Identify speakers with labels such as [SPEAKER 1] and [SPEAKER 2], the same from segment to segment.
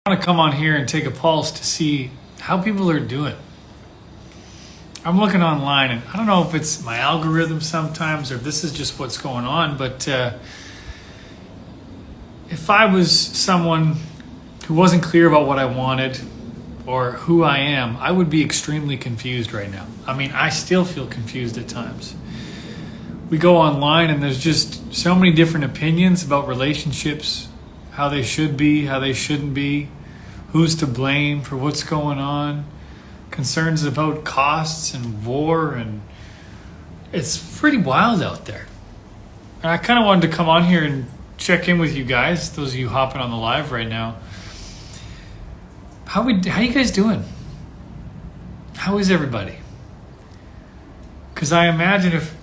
[SPEAKER 1] I want to come on here and take a pulse to see how people are doing. I'm looking online, and I don't know if it's my algorithm sometimes or if this is just what's going on, but if I was someone who wasn't clear about what I wanted or who I am, I would be extremely confused right now. I mean, I still feel confused at times. We go online and there's just so many different opinions about relationships, how they should be, how they shouldn't be, who's to blame for what's going on, concerns about costs and war, and it's pretty wild out there. And I kind of wanted to come on here and check in with you guys, those of you hopping on the live right now. How you guys doing? How is everybody? Because I imagine if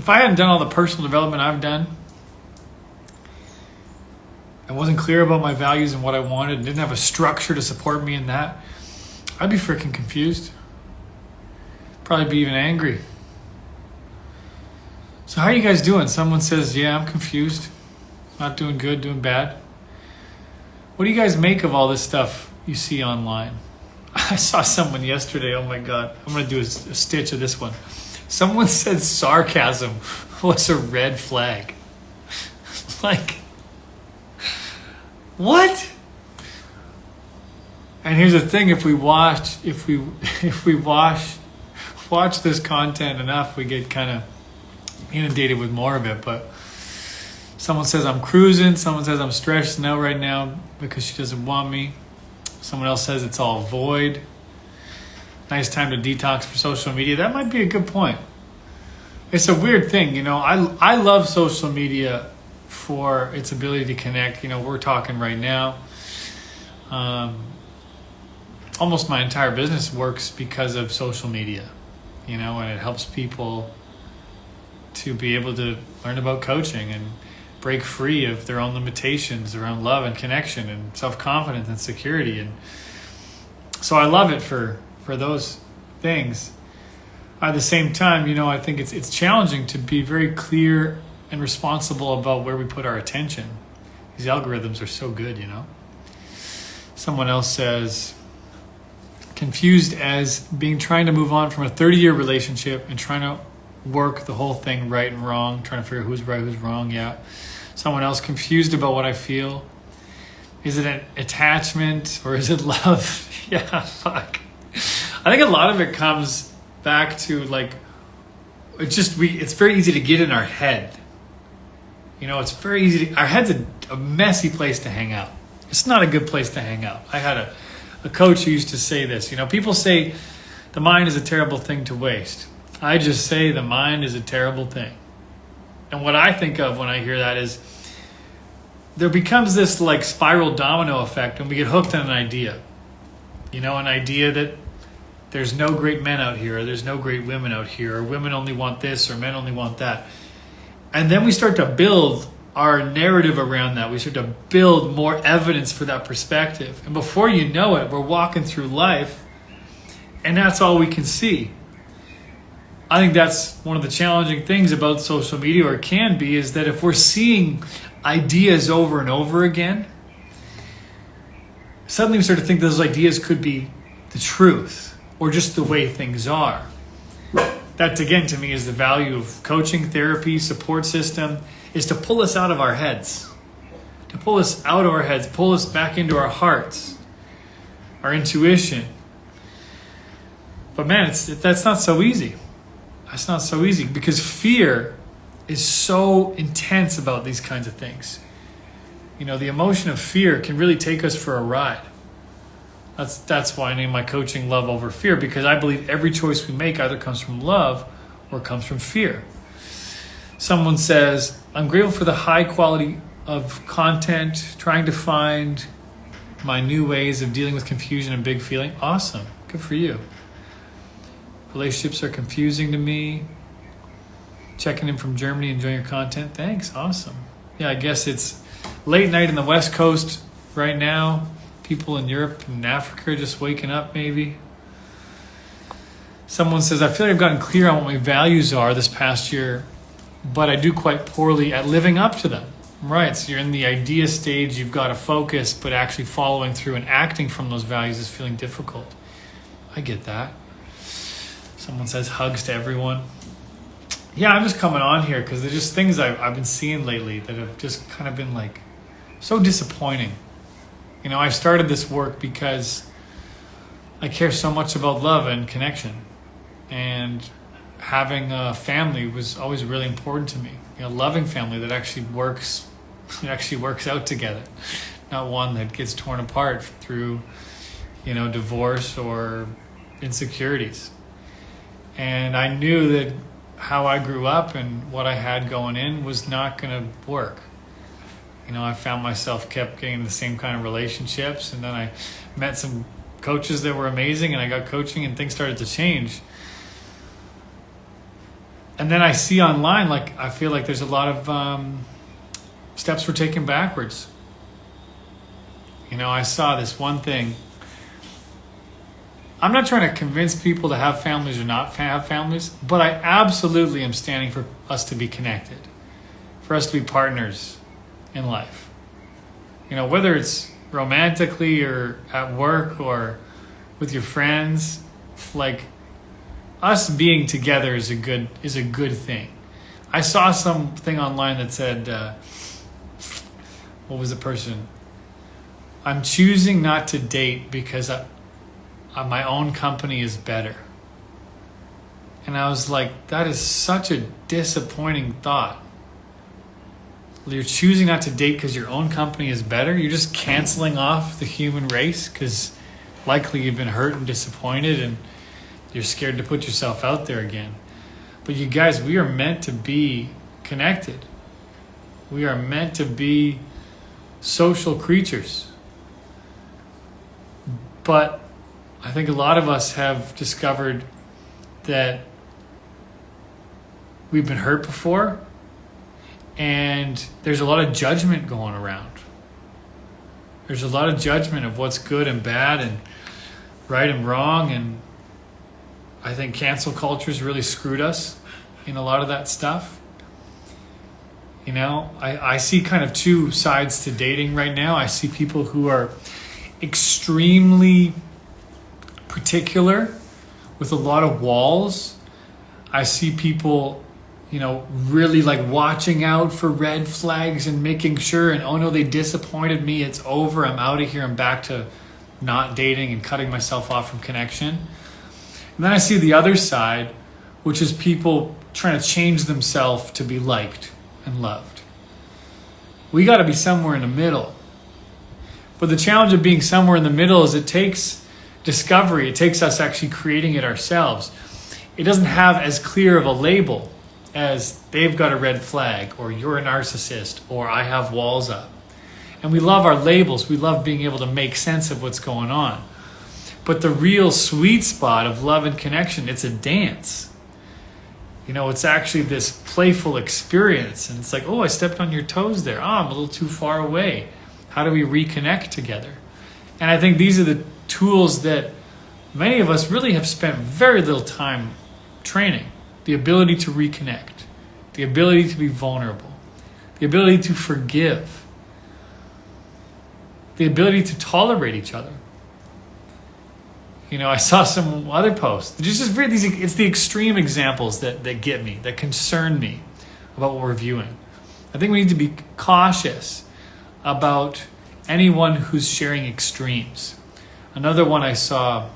[SPEAKER 1] I hadn't done all the personal development I've done, I wasn't clear about my values and what I wanted, and didn't have a structure to support me in that, I'd be freaking confused. Probably be even angry. So how are you guys doing? Someone says, yeah, I'm confused. Not doing good, doing bad. What do you guys make of all this stuff you see online? I saw someone yesterday, oh my God, I'm going to do a stitch of this one. Someone said sarcasm was a red flag. Like, what? And here's the thing, if we watch this content enough, we get kind of inundated with more of it. But someone says I'm cruising, someone says I'm stressing out right now because she doesn't want me. Someone else says it's all void. Nice time to detox for social media. That might be a good point. It's a weird thing, I love social media for its ability to connect. We're talking right now. Almost my entire business works because of social media, and it helps people to be able to learn about coaching and break free of their own limitations around love and connection and self-confidence and security. And so I love it for those things. At the same time, I think it's challenging to be very clear and responsible about where we put our attention. These algorithms are so good, Someone else says, confused as trying to move on from a 30-year relationship and trying to work the whole thing right and wrong, trying to figure out who's right, who's wrong, yeah. Someone else, confused about what I feel. Is it an attachment or is it love? Yeah, fuck. I think a lot of it comes back to it's very easy to get in our head. It's very easy our head's a messy place to hang out. It's not a good place to hang out. I had a coach who used to say this, people say the mind is a terrible thing to waste. I just say the mind is a terrible thing. And what I think of when I hear that is there becomes this spiral domino effect when we get hooked on an idea. An idea that there's no great men out here, or there's no great women out here, or women only want this, or men only want that. And then we start to build our narrative around that. We start to build more evidence for that perspective. And before you know it, we're walking through life, and that's all we can see. I think that's one of the challenging things about social media, or it can be, is that if we're seeing ideas over and over again, suddenly we start to think those ideas could be the truth or just the way things are. That, again, to me is the value of coaching, therapy, support system, is to pull us out of our heads. To pull us out of our heads, pull us back into our hearts, our intuition. But man, that's not so easy. That's not so easy because fear is so intense about these kinds of things. The emotion of fear can really take us for a ride. That's why I name my coaching Love Over Fear, because I believe every choice we make either comes from love or comes from fear. Someone says, I'm grateful for the high quality of content, trying to find my new ways of dealing with confusion and big feeling. Awesome. Good for you. Relationships are confusing to me. Checking in from Germany, enjoying your content. Thanks. Awesome. Yeah, I guess it's late night in the West Coast right now. People in Europe and Africa are just waking up, maybe. Someone says, I feel like I've gotten clear on what my values are this past year, but I do quite poorly at living up to them. Right. So you're in the idea stage, you've got to focus, but actually following through and acting from those values is feeling difficult. I get that. Someone says hugs to everyone. Yeah, I'm just coming on here because there's just things I've been seeing lately that have just kind of been like so disappointing. You know, I started this work because I care so much about love and connection. And having a family was always really important to me. You know, loving family that actually works out together, not one that gets torn apart through, you know, divorce or insecurities. And I knew that how I grew up and what I had going in was not going to work. You know, I found myself kept getting the same kind of relationships, and then I met some coaches that were amazing, and I got coaching and things started to change. And then I see online, like, I feel like there's a lot of steps were taken backwards. You know, I saw this one thing. I'm not trying to convince people to have families or not have families, but I absolutely am standing for us to be connected, for us to be partners in life. You know, whether it's romantically or at work or with your friends, like, us being together is a good thing. I saw something online that said, what was the person? I'm choosing not to date because my own company is better. And I was like, that is such a disappointing thought. You're choosing not to date because your own company is better? You're just canceling off the human race because likely you've been hurt and disappointed and you're scared to put yourself out there again. But you guys, we are meant to be connected. We are meant to be social creatures. But I think a lot of us have discovered that we've been hurt before, and there's a lot of judgment going around. There's a lot of judgment of what's good and bad and right and wrong, and I think cancel culture's really screwed us in a lot of that stuff. You know, I see kind of two sides to dating right now. I see people who are extremely particular with a lot of walls. I see people, you know, really like watching out for red flags and making sure, and oh no, they disappointed me, it's over, I'm out of here, I'm back to not dating and cutting myself off from connection. And then I see the other side, which is people trying to change themselves to be liked and loved. We got to be somewhere in the middle. But the challenge of being somewhere in the middle is it takes discovery. It takes us actually creating it ourselves. It doesn't have as clear of a label as they've got a red flag, or you're a narcissist, or I have walls up. And we love our labels. We love being able to make sense of what's going on. But the real sweet spot of love and connection, it's a dance. You know, it's actually this playful experience. And it's like, oh, I stepped on your toes there. Oh, I'm a little too far away. How do we reconnect together? And I think these are the tools that many of us really have spent very little time training. The ability to reconnect. The ability to be vulnerable. The ability to forgive. The ability to tolerate each other. You know, I saw some other posts. It's the extreme examples that get me, that concern me about what we're viewing. I think we need to be cautious about anyone who's sharing extremes. Another one I saw,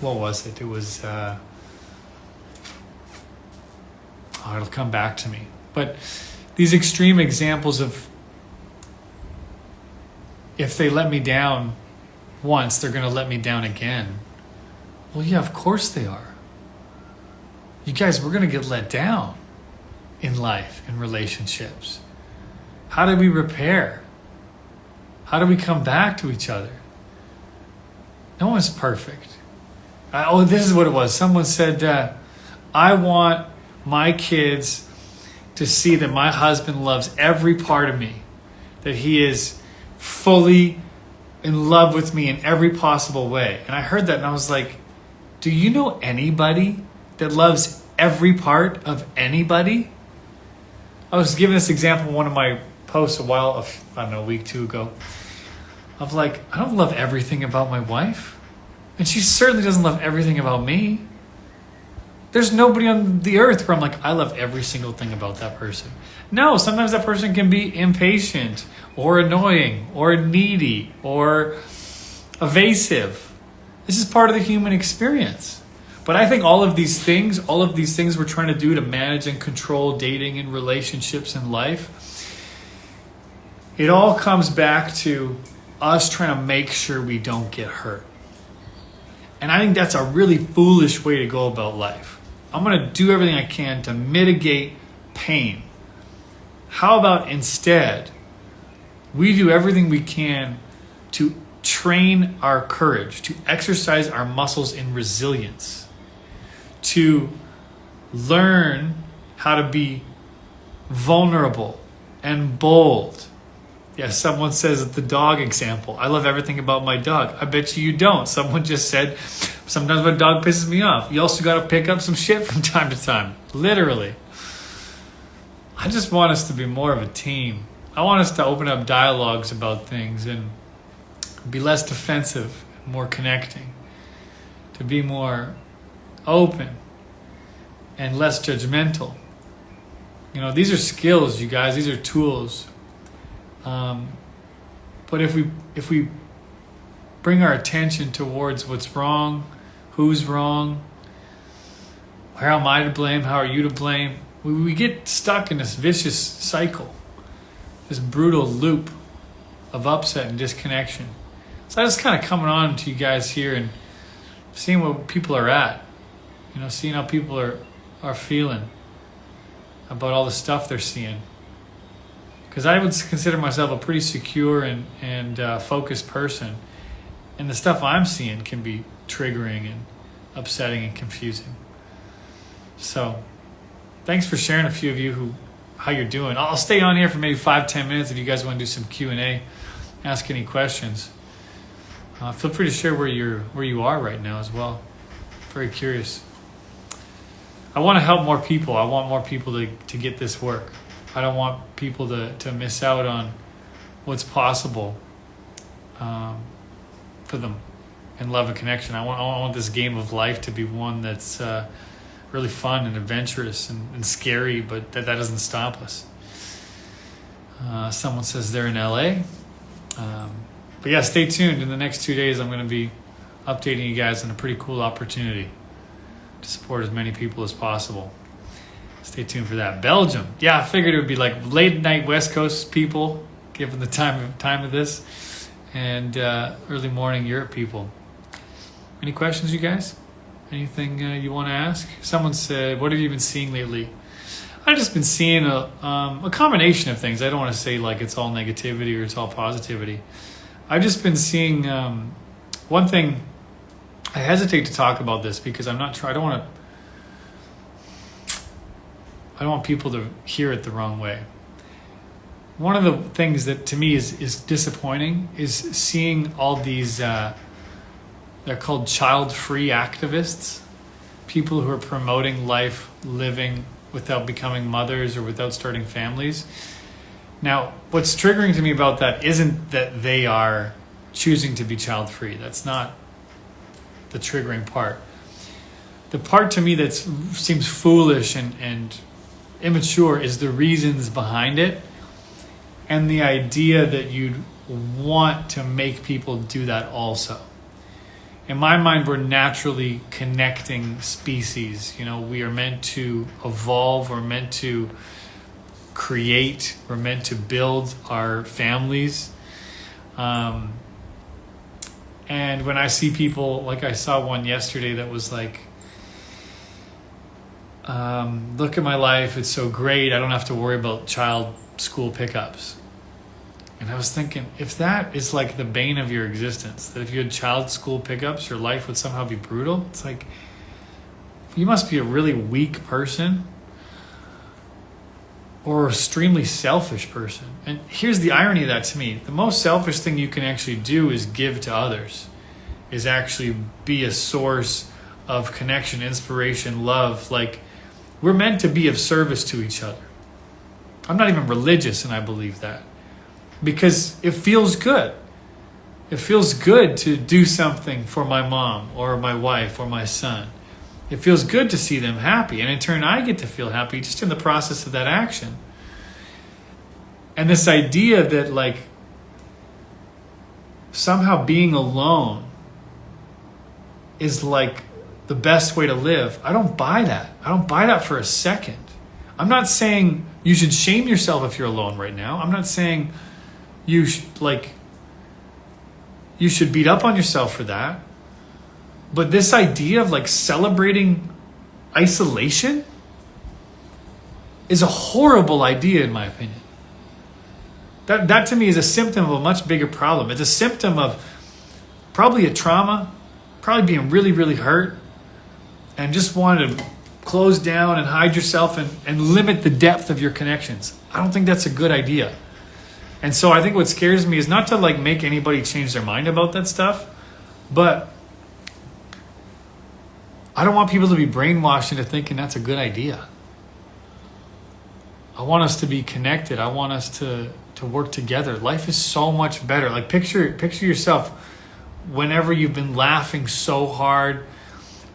[SPEAKER 1] what was it? It was, it'll come back to me. But these extreme examples of, if they let me down once, they're going to let me down again. Well, yeah, of course they are. You guys, we're going to get let down in life, in relationships. How do we repair? How do we come back to each other? No one's perfect. This is what it was. Someone said, I want my kids to see that my husband loves every part of me, that he is fully in love with me in every possible way. And I heard that and I was like, do you know anybody that loves every part of anybody? I was giving this example in one of my post a week, 2 ago, of like, I don't love everything about my wife. And she certainly doesn't love everything about me. There's nobody on the earth where I'm like, I love every single thing about that person. No, sometimes that person can be impatient or annoying or needy or evasive. This is part of the human experience. But I think all of these things we're trying to do to manage and control dating and relationships in life, it all comes back to us trying to make sure we don't get hurt. And I think that's a really foolish way to go about life. I'm going to do everything I can to mitigate pain. How about instead, we do everything we can to train our courage, to exercise our muscles in resilience, to learn how to be vulnerable and bold. Yeah, someone says the dog example. I love everything about my dog. I bet you don't. Someone just said, sometimes my dog pisses me off. You also got to pick up some shit from time to time. Literally. I just want us to be more of a team. I want us to open up dialogues about things and be less defensive, more connecting, to be more open and less judgmental. You know, these are skills, you guys. These are tools. But if we bring our attention towards what's wrong, who's wrong, where am I to blame, how are you to blame, we get stuck in this vicious cycle, this brutal loop of upset and disconnection. So I just kind of coming on to you guys here and seeing where people are at, you know, seeing how people are feeling about all the stuff they're seeing. Because I would consider myself a pretty secure and focused person. And the stuff I'm seeing can be triggering and upsetting and confusing. So thanks for sharing, a few of you, how you're doing. I'll stay on here for maybe 5-10 minutes if you guys want to do some Q&A, ask any questions. Feel free to share where you are right now as well. Very curious. I want to help more people. I want more people to get this work. I don't want people to miss out on what's possible for them in love and connection. I want this game of life to be one that's really fun and adventurous and scary, but that doesn't stop us. Someone says they're in LA. But yeah, stay tuned. In the next 2 days, I'm going to be updating you guys on a pretty cool opportunity to support as many people as possible. Stay tuned for that. Belgium. Yeah, I figured it would be like late night West Coast people, given the time of this, and early morning Europe people. Any questions, you guys? Anything you want to ask? Someone said, what have you been seeing lately? I've just been seeing a combination of things. I don't want to say like it's all negativity or it's all positivity. I've just been seeing one thing. I hesitate to talk about this because I'm not sure. I don't want people to hear it the wrong way. One of the things that to me is disappointing is seeing all these, they're called child-free activists, people who are promoting life living without becoming mothers or without starting families. Now, what's triggering to me about that isn't that they are choosing to be child-free. That's not the triggering part. The part to me that seems foolish and immature is the reasons behind it and the idea that you'd want to make people do that also. In my mind, we're naturally connecting species. You know, we are meant to evolve, we're meant to create, we're meant to build our families. And when I see people, like I saw one yesterday that was like, look at my life, it's so great, I don't have to worry about child school pickups. And I was thinking, if that is like the bane of your existence, that if you had child school pickups, your life would somehow be brutal, it's like, you must be a really weak person or an extremely selfish person. And here's the irony of that to me. The most selfish thing you can actually do is give to others, is actually be a source of connection, inspiration, love. Like, we're meant to be of service to each other. I'm not even religious, and I believe that. Because it feels good. It feels good to do something for my mom or my wife or my son. It feels good to see them happy. And in turn, I get to feel happy just in the process of that action. And this idea that like somehow being alone is like the best way to live. I don't buy that. I don't buy that for a second. I'm not saying you should shame yourself if you're alone right now. I'm not saying you should beat up on yourself for that. But this idea of like celebrating isolation is a horrible idea in my opinion. That to me is a symptom of a much bigger problem. It's a symptom of probably a trauma, probably being really, really hurt, and just wanting to close down and hide yourself and limit the depth of your connections. I don't think that's a good idea. And so I think what scares me is not to like make anybody change their mind about that stuff, but I don't want people to be brainwashed into thinking that's a good idea. I want us to be connected. I want us to work together. Life is so much better. Like picture yourself whenever you've been laughing so hard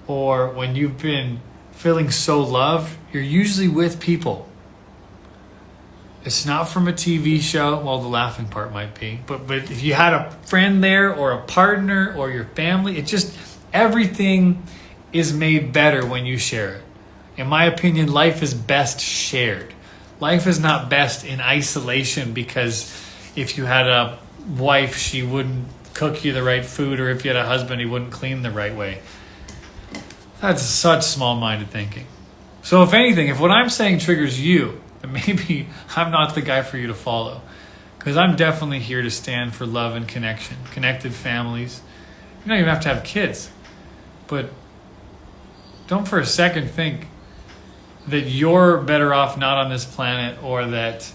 [SPEAKER 1] or when you've been feeling so loved, you're usually with people. It's not from a TV show, well, the laughing part might be, but if you had a friend there or a partner or your family, it just, everything is made better when you share it. In my opinion, life is best shared. Life is not best in isolation because if you had a wife, she wouldn't cook you the right food, or if you had a husband, he wouldn't clean the right way. That's such small-minded thinking. So if anything, if what I'm saying triggers you, then maybe I'm not the guy for you to follow. Because I'm definitely here to stand for love and connection, connected families. You don't even have to have kids. But don't for a second think that you're better off not on this planet, or that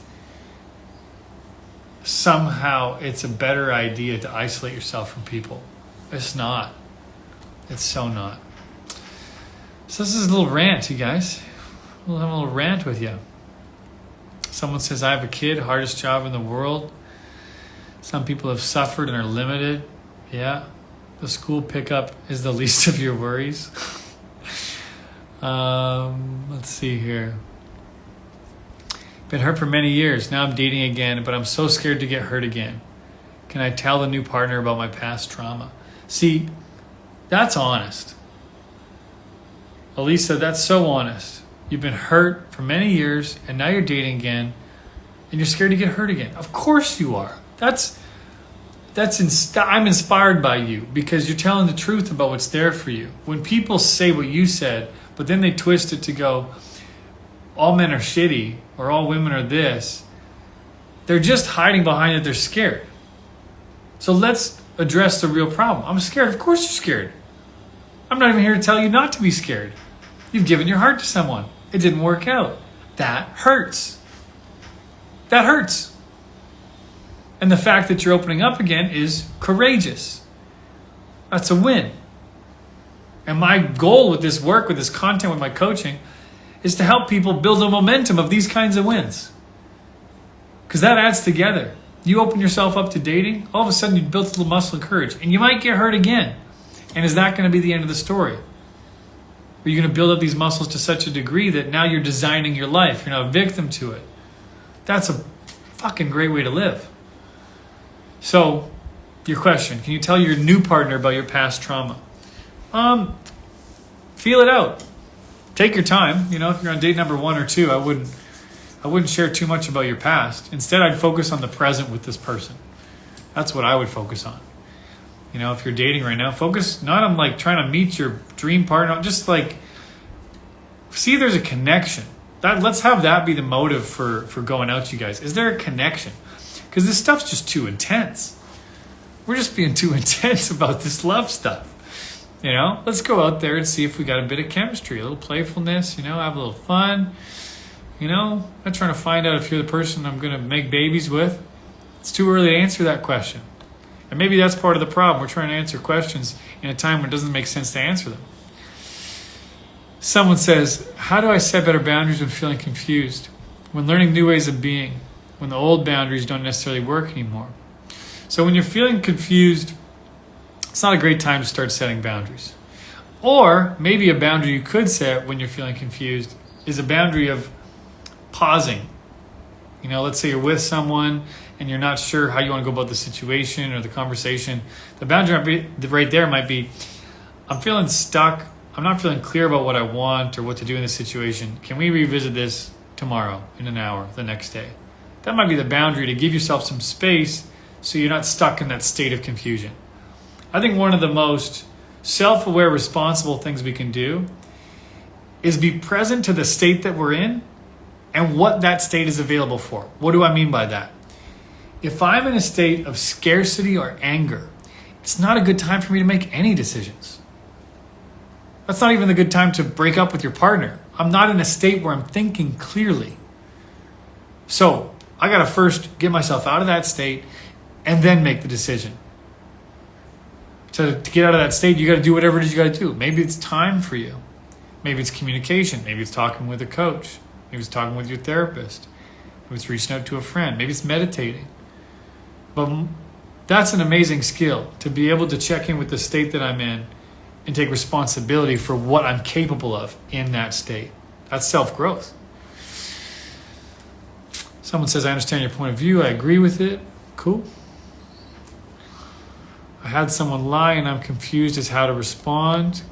[SPEAKER 1] somehow it's a better idea to isolate yourself from people. It's not. It's so not. So this is a little rant, you guys. We'll have a little rant with you. Someone says, I have a kid, hardest job in the world. Some people have suffered and are limited. Yeah. The school pickup is the least of your worries. Let's see here. Been hurt for many years. Now I'm dating again, but I'm so scared to get hurt again. Can I tell the new partner about my past trauma? See, that's honest. Elisa, that's so honest. You've been hurt for many years, and now you're dating again, and you're scared to get hurt again. Of course you are. I'm inspired by you because you're telling the truth about what's there for you. When people say what you said, but then they twist it to go, all men are shitty, or all women are this, they're just hiding behind it. They're scared. So let's address the real problem. I'm scared. Of course you're scared. I'm not even here to tell you not to be scared. You've given your heart to someone. It didn't work out. That hurts. That hurts. And the fact that you're opening up again is courageous. That's a win. And my goal with this work, with this content, with my coaching, is to help people build a momentum of these kinds of wins. Because that adds together. You open yourself up to dating, all of a sudden you've built a little muscle of courage. And you might get hurt again. And is that going to be the end of the story? Are you going to build up these muscles to such a degree that now you're designing your life? You're not a victim to it. That's a fucking great way to live. So, your question, can you tell your new partner about your past trauma? Feel it out. Take your time. If you're on date number 1 or 2, I wouldn't share too much about your past. Instead, I'd focus on the present with this person. That's what I would focus on. If you're dating right now, focus not on like trying to meet your dream partner, just like see if there's a connection. Let's have that be the motive for going out, you guys. Is there a connection? Because this stuff's just too intense. We're just being too intense about this love stuff. Let's go out there and see if we got a bit of chemistry, a little playfulness, have a little fun. I'm not trying to find out if you're the person I'm going to make babies with. It's too early to answer that question. And maybe that's part of the problem. We're trying to answer questions in a time when it doesn't make sense to answer them. Someone says, how do I set better boundaries when feeling confused? when learning new ways of being, when the old boundaries don't necessarily work anymore. So when you're feeling confused, it's not a great time to start setting boundaries. Or maybe a boundary you could set when you're feeling confused is a boundary of pausing. Let's say you're with someone and you're not sure how you want to go about the situation or the conversation. The boundary right there might be, I'm feeling stuck. I'm not feeling clear about what I want or what to do in this situation. Can we revisit this tomorrow, in an hour, the next day? That might be the boundary to give yourself some space so you're not stuck in that state of confusion. I think one of the most self-aware, responsible things we can do is be present to the state that we're in and what that state is available for. What do I mean by that? If I'm in a state of scarcity or anger, it's not a good time for me to make any decisions. That's not even a good time to break up with your partner. I'm not in a state where I'm thinking clearly. So I got to first get myself out of that state and then make the decision. So to get out of that state, you got to do whatever it is you got to do. Maybe it's time for you. Maybe it's communication. Maybe it's talking with a coach. Maybe it's talking with your therapist. Maybe it's reaching out to a friend. Maybe it's meditating. But that's an amazing skill, to be able to check in with the state that I'm in and take responsibility for what I'm capable of in that state. That's self-growth. Someone says, I understand your point of view. I agree with it. Cool. I had someone lie and I'm confused as how to respond.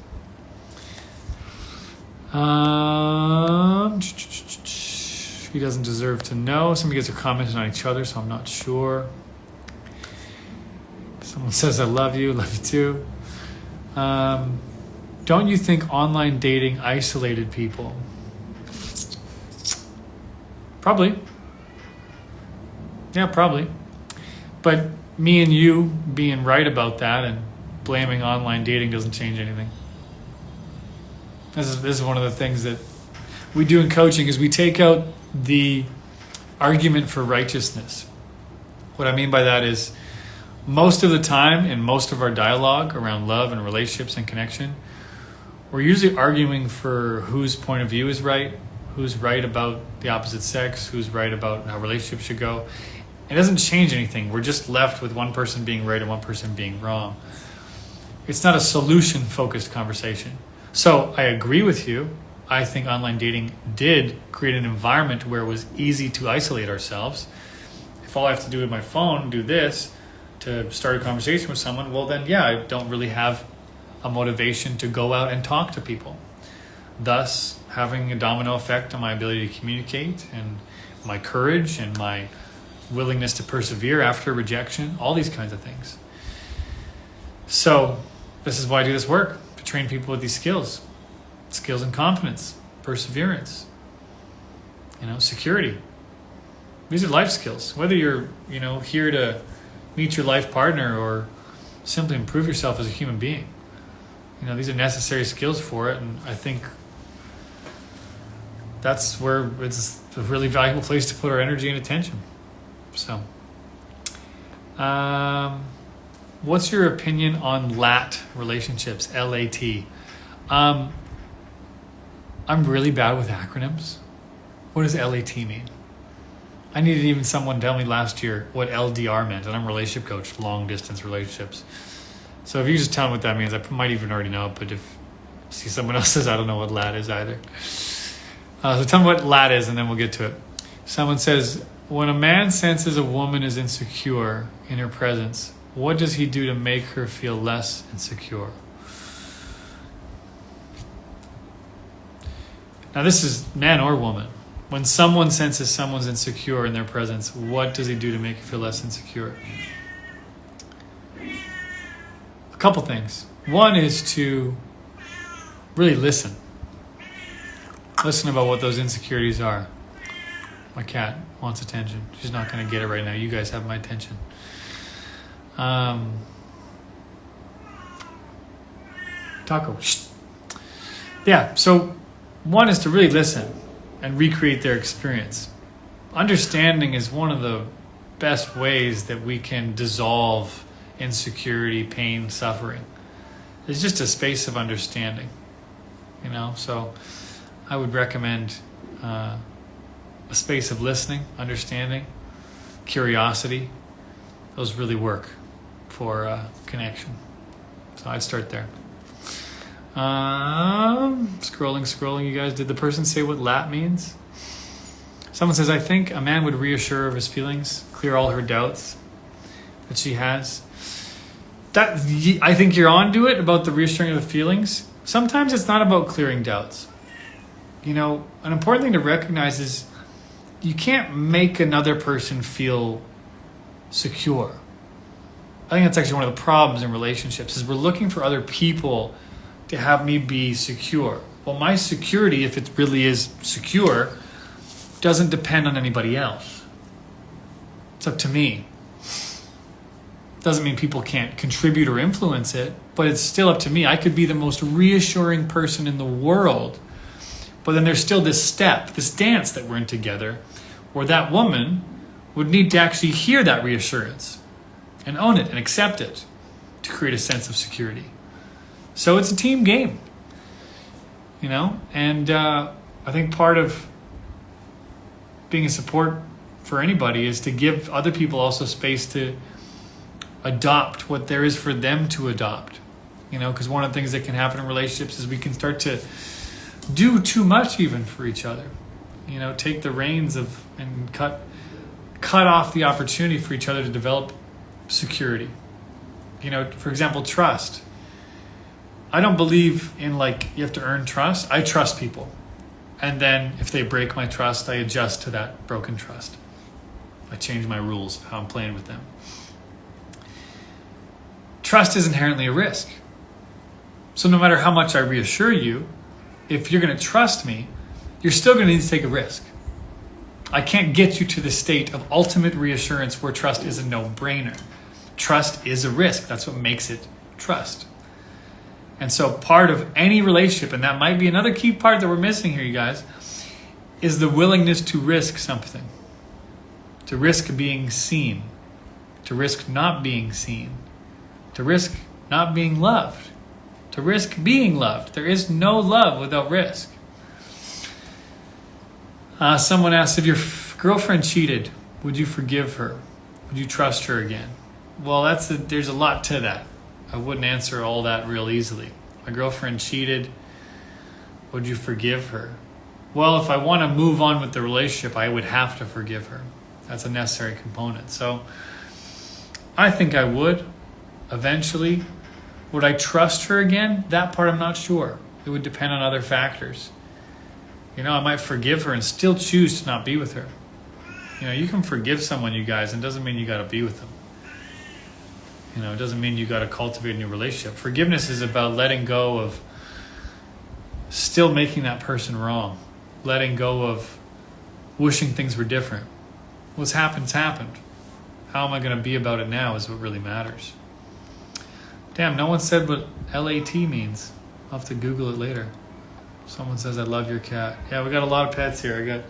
[SPEAKER 1] He doesn't deserve to know. Some of you guys are commenting on each other, so I'm not sure. Someone says, I love you too. Don't you think online dating isolated people? Probably. Yeah, probably. But me and you being right about that and blaming online dating doesn't change anything. This is one of the things that we do in coaching is we take out the argument for righteousness. What I mean by that is most of the time in most of our dialogue around love and relationships and connection, we're usually arguing for whose point of view is right, who's right about the opposite sex, who's right about how relationships should go. It doesn't change anything. We're just left with one person being right and one person being wrong. It's not a solution-focused conversation. So I agree with you. I think online dating did create an environment where it was easy to isolate ourselves. If all I have to do with my phone, do this to start a conversation with someone, well then, yeah, I don't really have a motivation to go out and talk to people. Thus, having a domino effect on my ability to communicate and my courage and my willingness to persevere after rejection, all these kinds of things. So this is why I do this work, to train people with these skills and confidence, perseverance, security. These are life skills. Whether you're, here to meet your life partner or simply improve yourself as a human being, these are necessary skills for it. And I think that's where it's a really valuable place to put our energy and attention. So, what's your opinion on LAT relationships? LAT. I'm really bad with acronyms. What does LAT mean? I needed even someone tell me last year what LDR meant, and I'm a relationship coach, long distance relationships. So if you just tell me what that means, I might even already know it, but if see someone else says I don't know what LAT is either. So tell me what LAT is and then we'll get to it. Someone says, when a man senses a woman is insecure in her presence, what does he do to make her feel less insecure? Now this is man or woman. When someone senses someone's insecure in their presence, what does he do to make her feel less insecure? A couple things. One is to really listen. Listen about what those insecurities are. My cat wants attention. She's not going to get it right now. You guys have my attention. Taco. Shh. Yeah, so one is to really listen and recreate their experience. Understanding is one of the best ways that we can dissolve insecurity, pain, suffering. It's just a space of understanding, so I would recommend a space of listening, understanding, curiosity. Those really work for connection. So I'd start there. Scrolling, you guys. Did the person say what lat means? Someone says, I think a man would reassure her of his feelings, clear all her doubts that she has. I think you're onto it about the reassuring of the feelings. Sometimes it's not about clearing doubts. You know, an important thing to recognize is you can't make another person feel secure. I think that's actually one of the problems in relationships is we're looking for other people to have me be secure. Well, my security, if it really is secure, doesn't depend on anybody else. It's up to me. Doesn't mean people can't contribute or influence it, but it's still up to me. I could be the most reassuring person in the world, but then there's still this step, this dance that we're in together, where that woman would need to actually hear that reassurance and own it and accept it to create a sense of security. So it's a team game, you know? And I think part of being a support for anybody is to give other people also space to adopt what there is for them to adopt. You know, because one of the things that can happen in relationships is we can start to do too much even for each other. You know, take the reins of and cut off the opportunity for each other to develop security. You know, for example, trust. I don't believe in like you have to earn trust. I trust people. And then if they break my trust, I adjust to that broken trust. I change my rules of how I'm playing with them. Trust is inherently a risk. So no matter how much I reassure you, if you're going to trust me, you're still going to need to take a risk. I can't get you to the state of ultimate reassurance where trust is a no-brainer. Trust is a risk. That's what makes it trust. And so part of any relationship, and that might be another key part that we're missing here, you guys, is the willingness to risk something. To risk being seen. To risk not being seen. To risk not being loved. To risk being loved. There is no love without risk. Someone asked, if your girlfriend cheated, would you forgive her? Would you trust her again? Well, there's a lot to that. I wouldn't answer all that real easily. My girlfriend cheated. Would you forgive her? Well, if I want to move on with the relationship, I would have to forgive her. That's a necessary component. So I think I would eventually. Would I trust her again? That part I'm not sure. It would depend on other factors. You know, I might forgive her and still choose to not be with her. You know, you can forgive someone, you guys, and it doesn't mean you got to be with them. You know, it doesn't mean you got to cultivate a new relationship. Forgiveness is about letting go of still making that person wrong. Letting go of wishing things were different. What's happened's happened. How am I going to be about it now is what really matters. Damn, no one said what LAT means. I'll have to Google it later. Someone says, I love your cat. Yeah, we got a lot of pets here. I got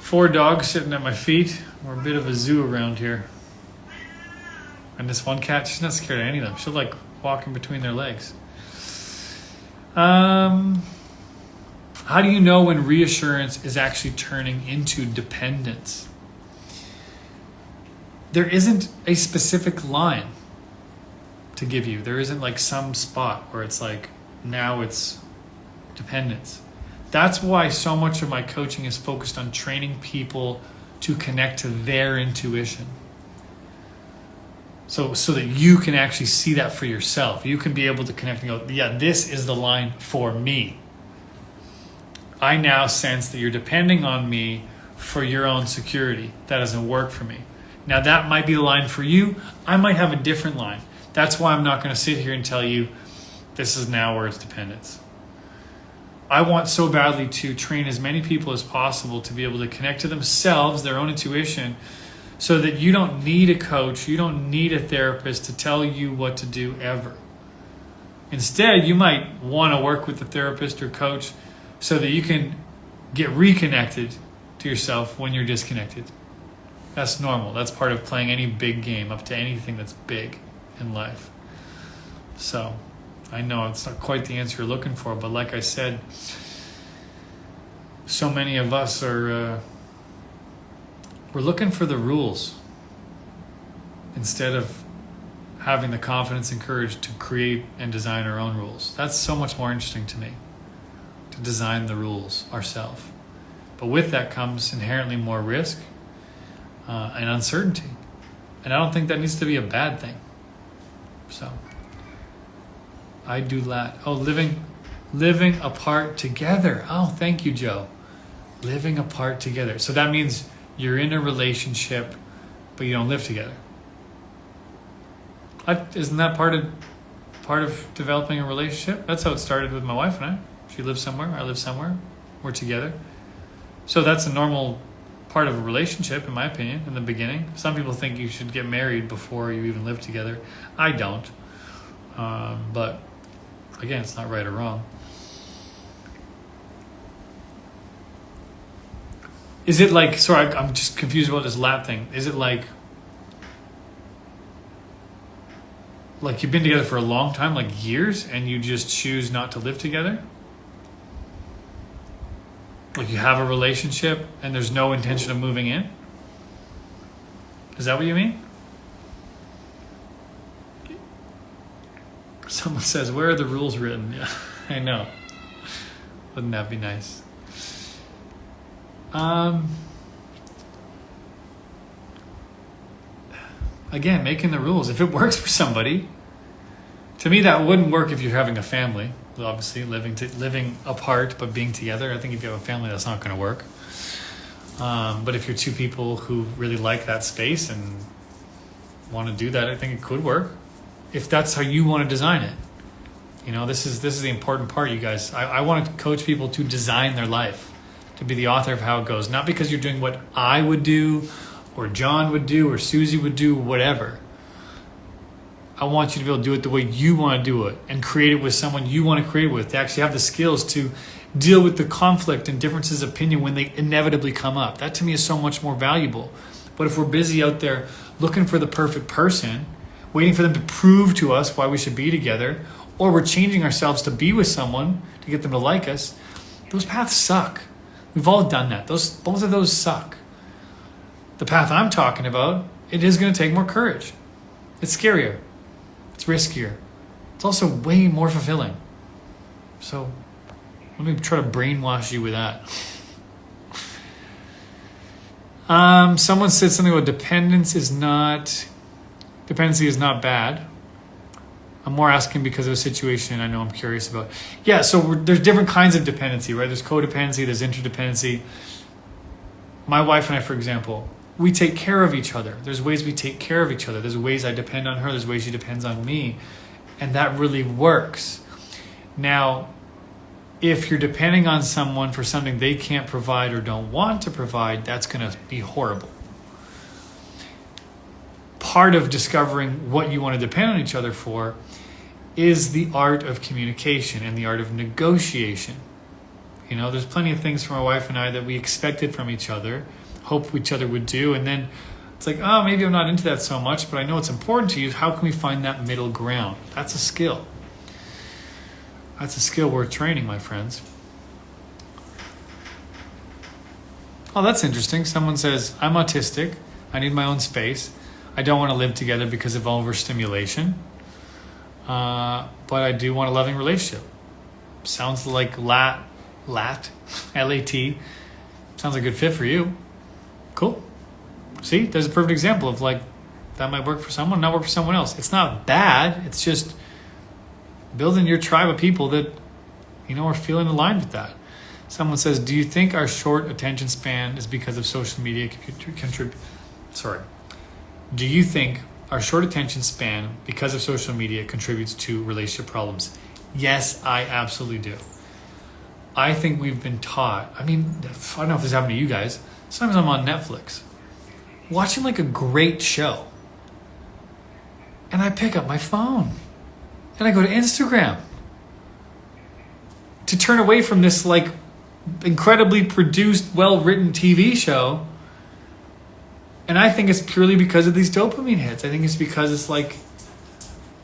[SPEAKER 1] 4 dogs sitting at my feet. We're a bit of a zoo around here. And this one cat, she's not scared of any of them. She'll like walk in between their legs. How do you know when reassurance is actually turning into dependence? There isn't a specific line to give you. There isn't like some spot where it's like, now it's dependence. That's why so much of my coaching is focused on training people to connect to their intuition. So that you can actually see that for yourself. You can be able to connect and go, yeah, this is the line for me. I now sense that you're depending on me for your own security. That doesn't work for me. Now that might be the line for you. I might have a different line. That's why I'm not going to sit here and tell you this is now where it's dependence. I want so badly to train as many people as possible to be able to connect to themselves, their own intuition, so that you don't need a coach, you don't need a therapist to tell you what to do ever. Instead, you might want to work with a therapist or coach so that you can get reconnected to yourself when you're disconnected. That's normal. That's part of playing any big game up to anything that's big in life. So I know it's not quite the answer you're looking for, but like I said, so many of us are we're looking for the rules instead of having the confidence and courage to create and design our own rules. That's so much more interesting to me, to design the rules ourselves. But with that comes inherently more risk and uncertainty. And I don't think that needs to be a bad thing. So I do that. Oh, living apart together. Oh, thank you, Joe. Living apart together. So that means you're in a relationship, but you don't live together. Isn't that part of developing a relationship? That's how it started with my wife and I. She lives somewhere, I live somewhere, we're together. So that's a normal part of a relationship, in my opinion, in the beginning. Some people think you should get married before you even live together. I don't. But again, it's not right or wrong. Is it like, sorry, I'm just confused about this lap thing. Is it like you've been together for a long time, like years, and you just choose not to live together? Like you have a relationship and there's no intention of moving in? Is that what you mean? Someone says, where are the rules written? Yeah, I know. Wouldn't that be nice? Again, making the rules. If it works for somebody, to me that wouldn't work if you're having a family. Obviously, living apart but being together. I think if you have a family, that's not going to work. But if you're two people who really like that space and want to do that, I think it could work. If that's how you want to design it. You know, this is the important part, you guys. I want to coach people to design their life, to be the author of how it goes. Not because you're doing what I would do, or John would do, or Susie would do, whatever. I want you to be able to do it the way you want to do it and create it with someone you want to create with, to actually have the skills to deal with the conflict and differences of opinion when they inevitably come up. That to me is so much more valuable. But if we're busy out there looking for the perfect person, waiting for them to prove to us why we should be together, or we're changing ourselves to be with someone to get them to like us, those paths suck. We've all done that. Both of those suck. The path I'm talking about, it is going to take more courage. It's scarier. It's riskier. It's also way more fulfilling. So let me try to brainwash you with that. Someone said something about dependency is not bad. I'm more asking because of a situation I know I'm curious about. Yeah, so there's different kinds of dependency, right? There's codependency, there's interdependency. My wife and I, for example, we take care of each other. There's ways we take care of each other. There's ways I depend on her. There's ways she depends on me. And that really works. Now, if you're depending on someone for something they can't provide or don't want to provide, that's going to be horrible. Part of discovering what you want to depend on each other for is the art of communication and the art of negotiation. You know, there's plenty of things from my wife and I that we expected from each other, hope each other would do, and then it's like, oh, maybe I'm not into that so much, but I know it's important to you. How can we find that middle ground? That's a skill. That's a skill worth training, my friends. Oh, that's interesting. Someone says, I'm autistic. I need my own space. I don't want to live together because of overstimulation. But I do want a loving relationship. Sounds like L-A-T. Sounds like a good fit for you. Cool. See, there's a perfect example of like, that might work for someone, not work for someone else. It's not bad. It's just building your tribe of people that, you know, are feeling aligned with that. Someone says, do you think our short attention span is because of social media Do you think our short attention span because of social media contributes to relationship problems? Yes, I absolutely do. I think we've been taught, I mean, I don't know if this happened to you guys. Sometimes I'm on Netflix watching like a great show and I pick up my phone and I go to Instagram to turn away from this like incredibly produced, well-written TV show. And I think it's purely because of these dopamine hits. I think it's because it's like,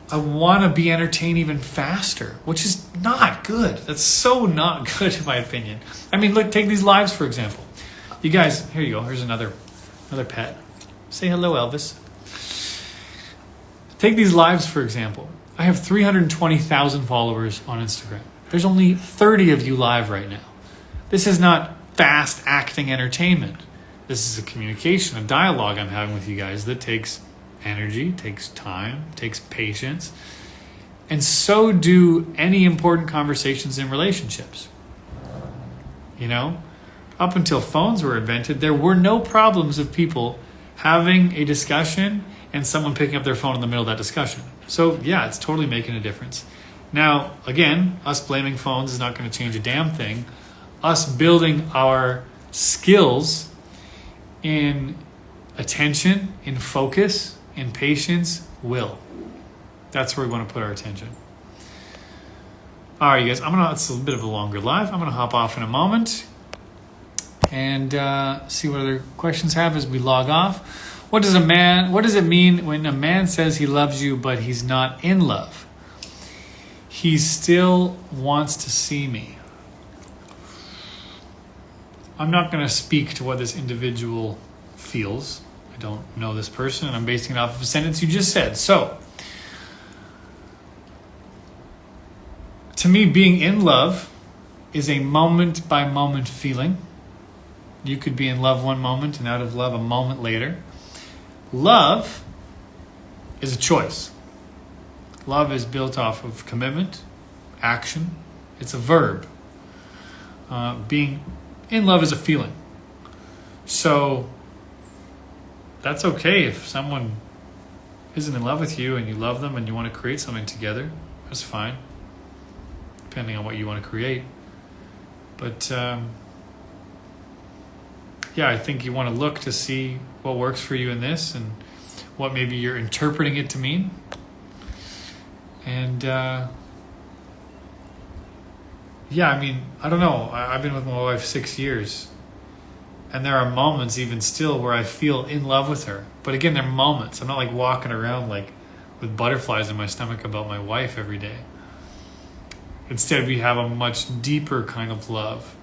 [SPEAKER 1] I want to be entertained even faster, which is not good. That's so not good in my opinion. I mean, look, take these lives, for example. You guys, here you go. Here's another Another pet. Say hello, Elvis. Take these lives, for example. I have 320,000 followers on Instagram. There's only 30 of you live right now. This is not fast acting entertainment. This is a communication, a dialogue I'm having with you guys that takes energy, takes time, takes patience. And so do any important conversations in relationships. You know, up until phones were invented, there were no problems of people having a discussion and someone picking up their phone in the middle of that discussion. So yeah, it's totally making a difference. Now, again, us blaming phones is not going to change a damn thing. Us building our skills in attention, in focus, in patience will. That's where we want to put our attention. All right, you guys, it's a bit of a longer live. I'm going to hop off in a moment and see what other questions have as we log off. What does it mean when a man says he loves you but he's not in love? He still wants to see me. I'm not going to speak to what this individual feels. I don't know this person, and I'm basing it off of a sentence you just said. So, to me, being in love is a moment-by-moment feeling. You could be in love one moment and out of love a moment later. Love is a choice. Love is built off of commitment, action. It's a verb. Being in love is a feeling. So that's okay if someone isn't in love with you and you love them and you want to create something together. That's fine, depending on what you want to create. But yeah, I think you want to look to see what works for you in this and what maybe you're interpreting it to mean. And yeah, I mean, I don't know. I've been with my wife 6 years. And there are moments even still where I feel in love with her. But again, they're moments. I'm not like walking around like with butterflies in my stomach about my wife every day. Instead, we have a much deeper kind of love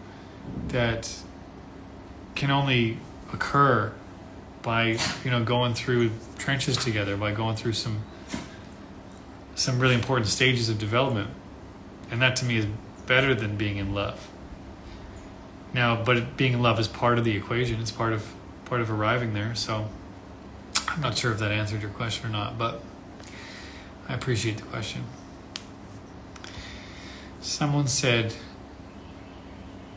[SPEAKER 1] that can only occur by, going through trenches together, by going through some really important stages of development. And that to me is better than being in love. Now, but being in love is part of the equation. It's part of arriving there. So I'm not sure if that answered your question or not, but I appreciate the question. Someone said,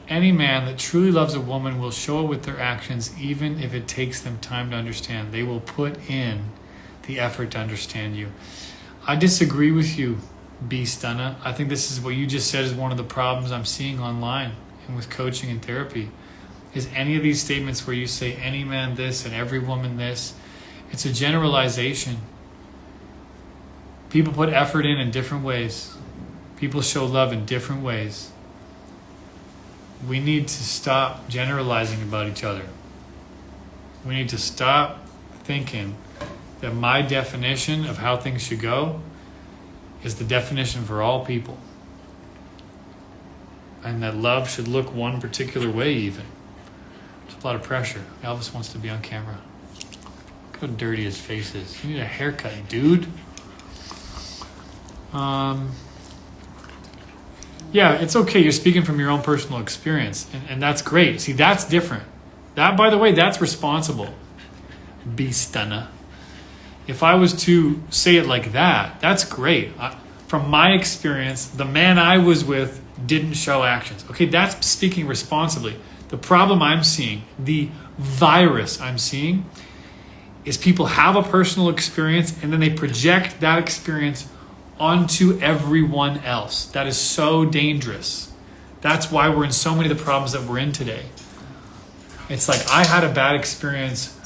[SPEAKER 1] any man that truly loves a woman will show it with their actions, even if it takes them time to understand. They will put in the effort to understand you. I disagree with you, B. Stunna. I think this is what you just said is one of the problems I'm seeing online and with coaching and therapy, is any of these statements where you say any man this and every woman this. It's a generalization. People put effort in different ways. People show love in different ways. We need to stop generalizing about each other. We need to stop thinking that my definition of how things should go is the definition for all people. And that love should look one particular way even. There's a lot of pressure. Elvis wants to be on camera. Look how dirty his face is. You need a haircut, dude. Yeah, it's okay. You're speaking from your own personal experience. And that's great. See, that's different. That, by the way, that's responsible. Be stunna. If I was to say it like that, that's great. From my experience, the man I was with didn't show actions. Okay, that's speaking responsibly. The problem I'm seeing, the virus I'm seeing, is people have a personal experience and then they project that experience onto everyone else. That is so dangerous. That's why we're in so many of the problems that we're in today. It's like, I had a bad experience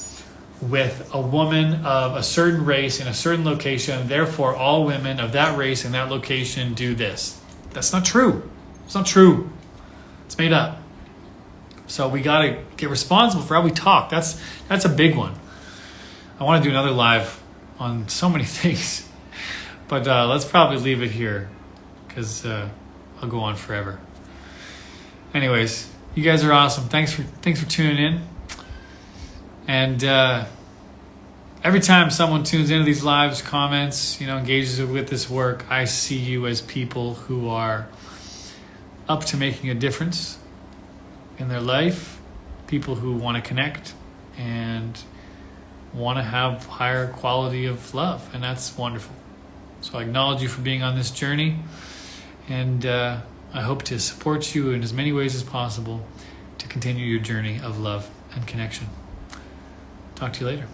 [SPEAKER 1] with a woman of a certain race in a certain location, therefore all women of that race in that location do this. That's not true. It's not true. It's made up. So we got to get responsible for how we talk. That's a big one. I want to do another live on so many things. But let's probably leave it here because I'll go on forever. Anyways, you guys are awesome. Thanks for tuning in. And every time someone tunes into these lives, comments, engages with this work, I see you as people who are up to making a difference in their life, people who want to connect and want to have higher quality of love, and that's wonderful. So I acknowledge you for being on this journey, and I hope to support you in as many ways as possible to continue your journey of love and connection. Talk to you later.